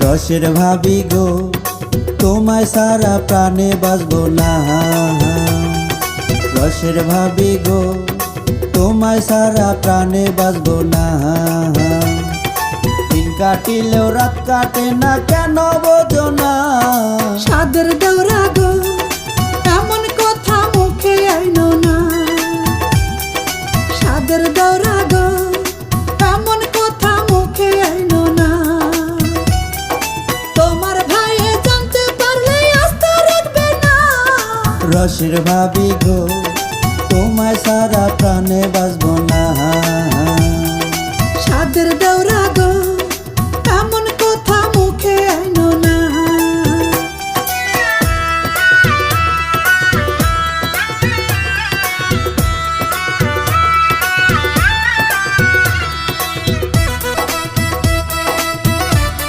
রসের ভাবি গো তোমায় সারা প্রাণে বাঁচবো না। রসের ভাবি গো তোমায় সারা প্রাণে বাঁচবো না। দিন কাটিলেও রাত কাটে না, কেন বোঝো না? সাদের দেওরা গো এমন কথা মুখে আইনো না। সাদের দেওরা গো এমন কথা মুখে আইনো না। তোমার ভাইয়ে জানতে পারলে আস্থা রাখবে না। রসের ভাবি গো তোমায় সারা প্রাণে বাঁচবো না।